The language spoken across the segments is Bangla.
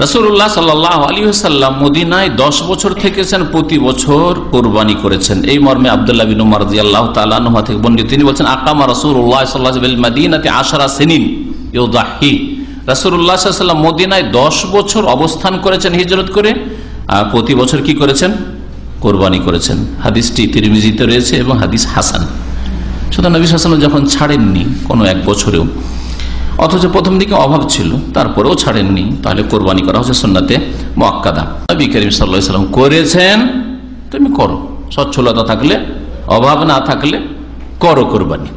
রাসূলুল্লাহ সাল্লাল্লাহু আলাইহি ওয়াসাল্লাম মদিনায় 10 বছর থেকেছেন, প্রতি বছর কুরবানি করেছেন। এই মর্মে আব্দুল্লাহ বিন উমর রাদিয়াল্লাহু তাআলা আনহু থেকে বর্ণিত, তিনি বলেন আকামা রাসূলুল্লাহ সাল্লাল্লাহু আলাইহি ওয়াসাল্লাম বিল মাদিনাতি 10 সিনিন ইউদাহি। রাসূলুল্লাহ সাল্লাল্লাহু আলাইহি ওয়াসাল্লাম মদিনায় 10 বছর অবস্থান করেছেন হিজরত করে, আর প্রতি বছর কি করেছেন? কুরবানি করেছেন। হাদিসটি তিরমিজিতে রয়েছে এবং হাদিস হাসান। সুতরাং নবী সাল্লাল্লাহু আলাইহি ওয়াসাল্লাম যখন ছাড়েননি কোনো এক বছরেও, অথচ প্রথম দিকে অভাব ছিল তারপরেও ছাড়েননি, তাহলে কোরবানি করা হচ্ছে সুন্নাতে মুআক্কাদা। নবী করিম সাল্লাল্লাহু আলাইহি ওয়াসাল্লাম করেছেন, তুমি করো। সচ্ছলতা থাকলে, অভাব না থাকলে করো কোরবানি।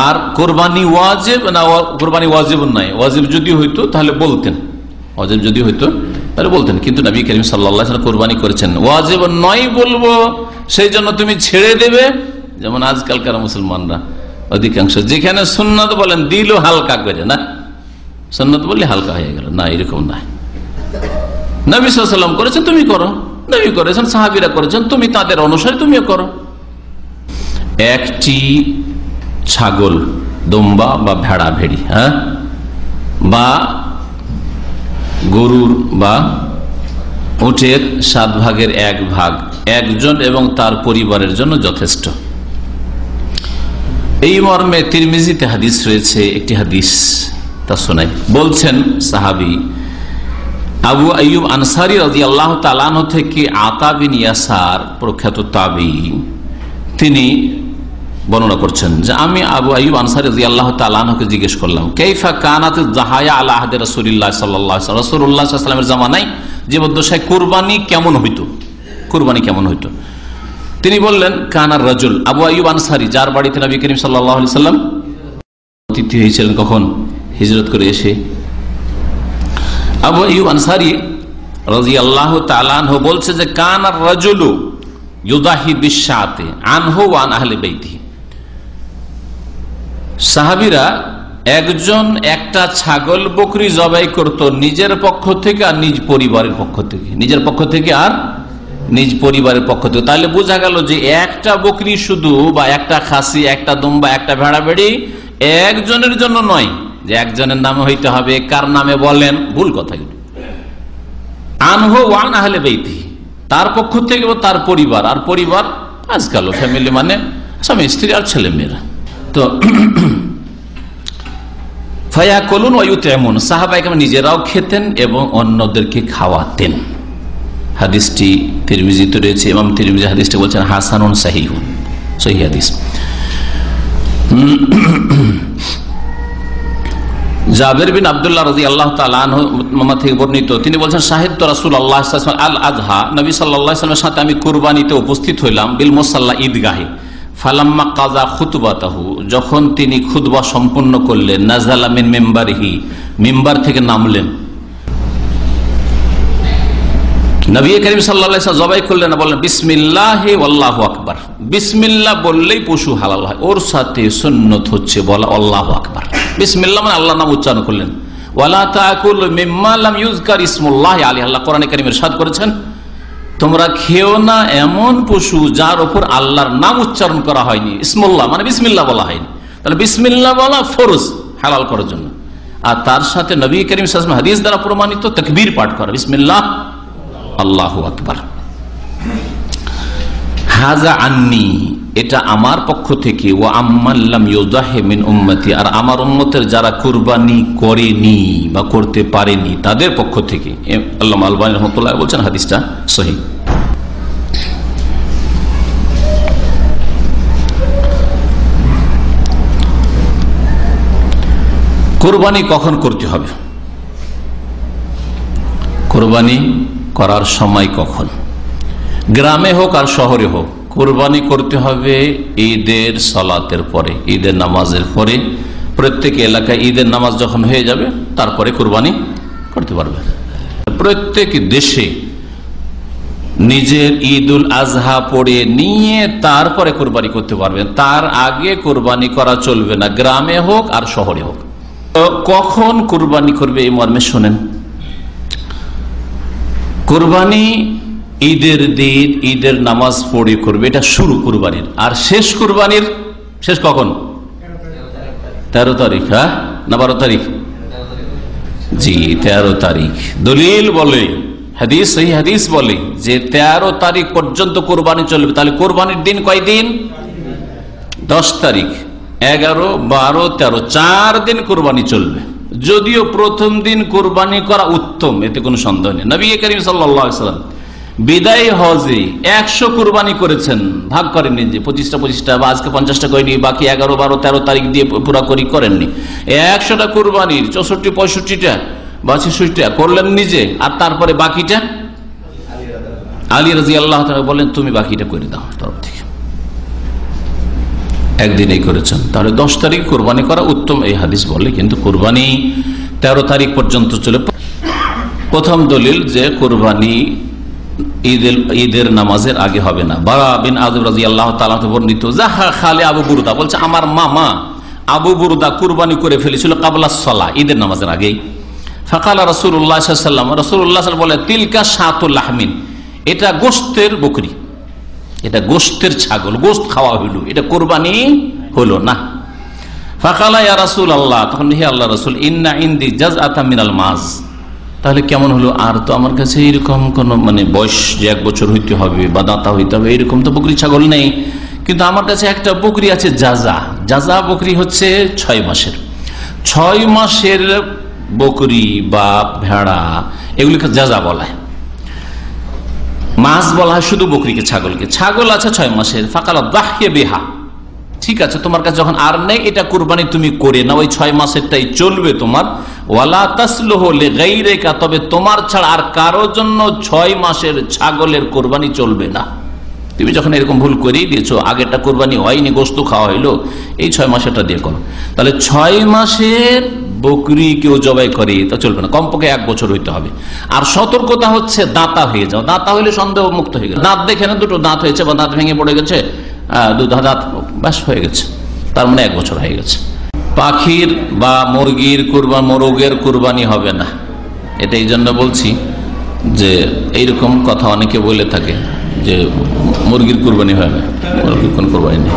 আর কোরবানি ওয়াজিব না, কোরবানি ওয়াজিব নয়, ওয়াজিব যদি হইতো তাহলে বলতেন, ওয়াজিব যদি হইতো তাহলে বলতেন, কিন্তু নবী করিম সাল্লাল্লাহু আলাইহি ওয়াসাল্লাম কোরবানি করেছেন। ওয়াজিব নয় বলবো সেই জন্য তুমি ছেড়ে দেবে, যেমন আজকালকার মুসলমানরা অধিকাংশ, যেখানে সুন্নত বলেন দিল হালকা করে, না সুন্নত বললে হালকা হয়ে গেল, না এরকম না। নবী সাল্লাল্লাহু আলাইহি ওয়াসাল্লাম করেছেন, তুমি করো। নবী করেছেন, সাহাবীরা করেছেন, তুমি তাদের অনুসারী, তুমিও করো। একটি ছাগল, দুম্বা বা ভেড়া ভেড়ি, হ্যাঁ, বা গরুর বা উটের 7 ভাগের 1 ভাগ একজন এবং তার পরিবারের জন্য যথেষ্ট। এই মর্মে তিরমিজিতে হাদিস রয়েছে, একটি হাদিস তা শোনাই। বলছেন সাহাবী আবু আইয়ুব আনসারী রাদিয়াল্লাহু তাআলা আনহু থেকে আতা বিন ইয়াসার, প্রখ্যাত তাবী, তিনি বর্ণনা করছেন যে আমি আবু আইয়ুব আনসারী রাদিয়াল্লাহু তাআলা আনহুকে জিজ্ঞেস করলাম, কাইফা কানাত যাহায়া আলা আহদি রাসূলিল্লাহ সাল্লাল্লাহু আলাইহি ওয়াসাল্লাম, রাসূলুল্লাহ সাল্লাল্লাহু আলাইহি ওয়াসাল্লামের জামানায় জীবদ্দশায় কুরবানি কেমন হইতো, কুরবানি কেমন হইতো। তিনি বললেন কানার রাজুল, আবু আইয়ুব আনসারী, যার বাড়িতে নবী করিম সাল্লাল্লাহু আলাইহি ওয়াসাল্লাম অতিথি হয়েছিলেন, কখন? হিজরত করে এসে। আবু আইয়ুব আনসারী রাদিয়াল্লাহু তাআলা আনহু বলছে যে কানার রাজুলু ইউদাহি বিশাতে আনহু ওয়া আন আহলি বাইতিহি, সাহাবীরা একজন একটা ছাগল বকরি জবাই করত নিজের পক্ষ থেকে আর নিজ পরিবারের পক্ষ থেকে, নিজের পক্ষ থেকে আর নিজ পরিবারের পক্ষ থেকে। তাহলে বোঝা গেল যে একটা বকরি শুধু, বা একটা খাসি, একটা দুম্বা, একটা ভেড়া ভেড়ি একজনের জন্য নয়, যে একজনের নামে হইতে হবে, কার নামে বলেন, ভুল কথা। আনহু ওয়া আন আহলি বাইতিহি, তার পক্ষ থেকে তার পরিবার, আর পরিবার আজকাল ফ্যামিলি মানে স্বামী স্ত্রী আর ছেলে মেয়েরা। তো ফায়াকুলুন ওয়া ইউতঈমুন, সাহাবায়ে কেরাম নিজেরাও খেতেন এবং অন্যদেরকে খাওয়াতেন। হাদিসটি তিরমিজিতে রয়েছে, ইমাম তিরমিজি হাদিসটি বলছেন হাসানুন সহিহুন, সহিহ হাদিস। জাবের বিন আব্দুল্লাহ রাদিয়াল্লাহু তাআলা আনহু থেকে বর্ণিত, তিনি বলছেন শাহিদতু রাসূলুল্লাহ সাল্লাল্লাহু আলাইহি ওয়াসাল্লাম আল আযহা, নবী সাল্লাল্লাহু আলাইহি ওয়াসাল্লামের সাথে আমি কুরবানিতে উপস্থিত হইলাম, বিল মুসাল্লা, ঈদগাহে। ফালাম্মা কাযা খুতবাতাহু, যখন তিনি খুতবা সম্পন্ন করলেন, নাযালা মিন মিম্বারিহি, মিম্বার থেকে নামলেন। নবী করিম সাল্লাল্লাহু আলাইহি ওয়াসাল্লাম জবাই করলেন, বললেন বিসমিল্লাহি ওয়াল্লাহু আকবার, বিসমিল্লাহ বললেই পশু হালাল হয়, ওর সাথে সুন্নত হচ্ছে বলা আল্লাহু আকবার। বিসমিল্লাহ মানে আল্লাহর নাম উচ্চারণ করলেন। ওয়ালা তাকুলু মিম্মা লাম ইউযকার ইসমুল্লাহি আলাইহি, আল্লাহ কোরআনে কারীমে ইরশাদ করেছেন, তোমরা খেও না এমন পশু যার উপর আল্লাহর নাম উচ্চারণ করা হয়নি, ইসমুল্লাহ মানে বিসমিল্লাহ বলা হয়নি। তাহলে বিসমিল্লাহ বলা ফরজ হালাল করার জন্য। আর তার সাথে নবী করিম সাল্লাল্লাহু আলাইহি ওয়াসাল্লাম হাদিস দ্বারা প্রমাণিত তাকবীর পাঠ করা, বিসমিল্লাহ আল্লাহু আকবার। হাজা আন্নি, এটা আমার পক্ষ থেকে, ওয়া আম্মান লাম ইউযাহি মিন উম্মতি, আর আমার উম্মতের যারা কুরবানি করেনি বা করতে পারেনি তাদের পক্ষ থেকে। আল্লামা আলবানী রাহমাতুল্লাহ বলছেন হাদিসটা সহিহ। কুরবানি কখন করতে হবে, কুরবানি করার সময় কখন? গ্রামে হোক আর শহরে হোক, কুরবানি করতে হবে ঈদের সালাতের পরে, ঈদের নামাজের পরে। প্রত্যেক এলাকায় ঈদের নামাজ যখন হয়ে যাবে তারপরে কুরবানি করতে পারবে। প্রত্যেক দেশে নিজের ঈদুল আজহা পড়ে নিয়ে তারপরে কুরবানি করতে পারবেন, তার আগে কুরবানি করা চলবে না, গ্রামে হোক আর শহরে হোক। কখন কুরবানি করবে এই মর্মে শোনেন। কুরবানি ঈদের দিন ঈদের নামাজ পড়ে করবে, এটা শুরু কুরবানির। আর শেষ কুরবানির শেষ কখন? 13 তারিখ, হ্যাঁ না 12 তারিখ? জি 13 তারিখ দলিল বলে, হাদিস সহি হাদিস বলে যে 13 তারিখ পর্যন্ত কোরবানি চলবে। তাহলে কোরবানির দিন কয়দিন? 10 তারিখ, 11, 12, 13, 4 দিন কোরবানি চলবে। যদিও প্রথম দিন কোরবানি করা উত্তম, এতে কোনো সন্দেহ নেই। নবী করিম সাল্লাল্লাহু আলাইহি ওয়াসাল্লাম বিদায় হজে 100 কোরবানি করেছেন, ভাগ করেননি যে 25টা বা আজকে 50টা করেনি, বাকি 11, 12, 13 তারিখ দিয়ে পুরাকরি করেননি। 100টা কোরবানির 64, 65টা বা 66টা করলেন নিজে, আর তারপরে বাকিটা আলী রাদিয়াল্লাহু তাআলা বলেন তুমি বাকিটা করে দাও তরফ থেকে। একদিনেই করেছেন। তাহলে 10 তারিখ কোরবানি করা উত্তম এই হাদিস বলে, কিন্তু কোরবানি 13 তারিখ পর্যন্ত চলে। প্রথম দলিল যে কোরবানি ঈদের নামাজের আগে হবে না। বারা বিন আযিব রাদিয়াল্লাহু তাআলা বর্ণিত, যাহা খালে আবু বুরদা বলছে আমার মামা আবু বুরদা কুরবানি করে ফেলেছিল কাবলা সালাহ, ঈদের নামাজের আগেই। ফাকালা রাসূলুল্লাহ সাল্লাল্লাহু আলাইহি ওয়াসাল্লাম, রাসূলুল্লাহ সাল্লাল্লাহু আলাইহি ওয়াসাল্লাম বলে তিলকা শাতুল লাহমিন, এটা গোশতের বকরি, এটা গোশতের ছাগল, গোশত খাওয়া হইল, এটা কোরবানি হলো না। ফাকালা ইয়া রাসূলুল্লাহ, তখন হে আল্লাহর রাসূল, ইন্না ইনদি জাযআতাম মিনাল মাজ, তাহলে কেমন হলো? আর তো আমার কাছে এরকম কোন বয়স যে 1 বছর হইতে হবে বা দাঁতা হইতে হবে এরকম তো বকরি ছাগল নেই, কিন্তু আমার কাছে একটা বকরি আছে জাজা। জাজা বকরি হচ্ছে 6 মাসের। 6 মাসের বকরি বা ভেড়া এগুলিকে জাজা বলা হয়, মাছ বলা হয় শুধু বকরিকে, ছাগলকে। ছাগল আছে 6 মাসের। ফাকালা দাহিয়া বিহা, ঠিক আছে তোমার কাছে যখন আর নেই, এটা কুরবানি তুমি করে নাও, ওই 6 মাসেরটাই চলবে তোমার। ওয়ালা তাসলুহু লিগাইরিকা, তবে তোমার ছাড়া আর কারোর জন্য 6 মাসের ছাগলের কোরবানি চলবে না। তুমি যখন এরকম ভুল করেই দিয়েছো, আগেরটা কোরবানি হয়নি, গোশত খাওয়া হইলো, এই 6 মাসেরটা দিয়ে করো। তাহলে 6 মাসের বকরি কেউ জবাই করে তা চলবে না, কমপক্ষে 1 বছর হইতে হবে। আর সতর্কতা হচ্ছে দাঁতা হয়ে যাও, দাঁতা হইলে সন্দেহ মুক্ত হয়ে গেল। দাঁত দেখে না, 2টো দাঁত হয়েছে বা দাঁত ভেঙে পড়ে গেছে, 2 দাঁত ব্যাস হয়ে গেছে, তার মানে 1 বছর হয়ে গেছে। পাখির বা মুরগির কুরবানি, মোরগের কুরবানি হবে না, এটা এই জন্য বলছি যে এইরকম কথা অনেকে বলে থাকে যে মুরগির কুরবানি হয় না, মুরগির কোন কুরবানি নেই।